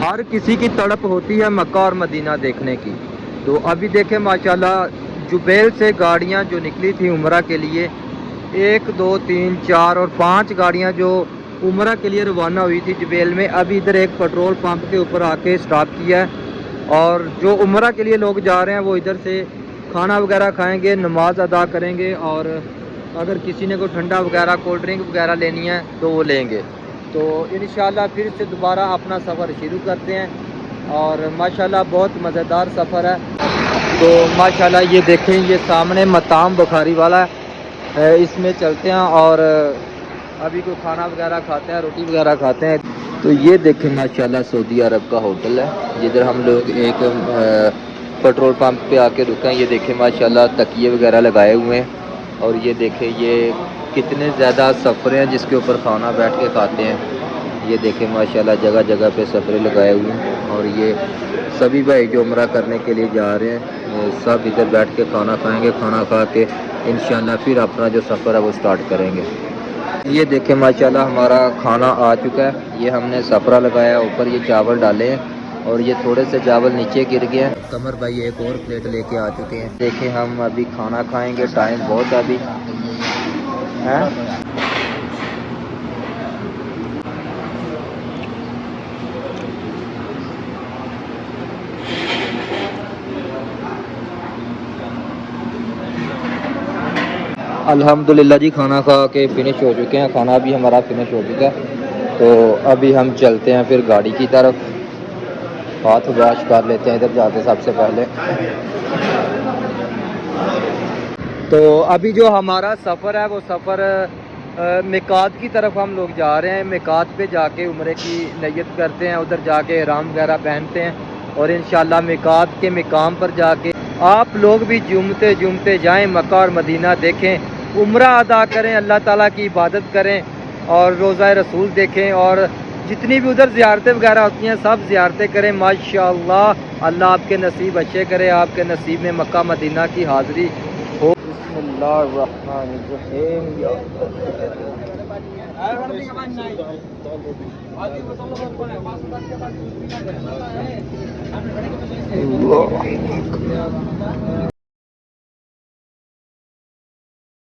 हर किसी की तड़प होती है मक्का और मदीना देखने की। तो अभी देखें माशाल्लाह जुबैल से गाड़ियां जो निकली थी उम्रा के लिए, 1 2 3 4 और 5 गाड़ियां जो उम्रा के लिए रवाना हुई थी जुबैल में, अभी इधर एक पेट्रोल पंप के ऊपर आके स्टॉप किया है। और जो उम्रा के लिए लोग जा रहे हैं वो इधर से खाना वगैरह खाएंगे, नमाज अदा करेंगे, और अगर किसी ने कोई ठंडा वगैरह कोल्ड ड्रिंक वगैरह लेनी है तो वो लेंगे। तो इंशाल्लाह फिर से दोबारा अपना सफ़र शुरू करते हैं। और माशाल्लाह बहुत मज़ेदार सफ़र है। तो माशाल्लाह ये देखें, ये सामने मताम बुखारी वाला है, इसमें चलते हैं और अभी कोई खाना वगैरह खाते हैं, रोटी वगैरह खाते हैं। तो ये देखें माशाल्लाह सऊदी अरब का होटल है जिधर हम लोग एक पेट्रोल पंप पे आके रुके हैं। ये देखें माशाल्लाह तकिए वगैरह लगाए हुए हैं, और ये देखें ये कितने ज़्यादा सफ़रे हैं जिसके ऊपर खाना बैठ के खाते हैं। ये देखें माशाल्लाह जगह जगह पे सफ़रे लगाए हुए हैं, और ये सभी भाई जो उम्रा करने के लिए जा रहे हैं सब इधर बैठ के खाना खाएंगे। खाना खा के इंशाल्लाह फिर अपना जो सफ़र है वो स्टार्ट करेंगे। ये देखें माशाल्लाह हमारा खाना आ चुका है। ये हमने सफरा लगाया, ऊपर ये चावल डाले हैं और ये थोड़े से चावल नीचे गिर गए हैं। कमर भाई एक और प्लेट लेके आ चुके हैं। देखें हम अभी खाना खाएंगे, टाइम बहुत अभी है। अल्हम्दुलिल्लाह जी खाना खा के फिनिश हो चुके हैं, खाना भी हमारा फिनिश हो चुका है। तो अभी हम चलते हैं फिर गाड़ी की तरफ, हाथ वॉश कर लेते हैं इधर जाके सबसे पहले। तो अभी जो हमारा सफ़र है वो सफ़र मिकात की तरफ हम लोग जा रहे हैं। मिकात पे जाके उम्रे की नियत करते हैं, उधर जाके इहराम वगैरह पहनते हैं, और इंशाल्लाह मिकात के मकाम पर जाके आप लोग भी जुमते जुमते जाएं, मक्का और मदीना देखें, उम्रा अदा करें, अल्लाह ताला की इबादत करें और रोज़ा रसूल देखें, और जितनी भी उधर ज़ियारतें वगैरह होती हैं सब ज़ियारतें करें। माशाअल्लाह अल्लाह आपके नसीब अच्छे करे, आपके नसीब में मक्का मदीना की हाज़िरी हो। बिस्मिल्लाहिर्रहमानिर्रहीम।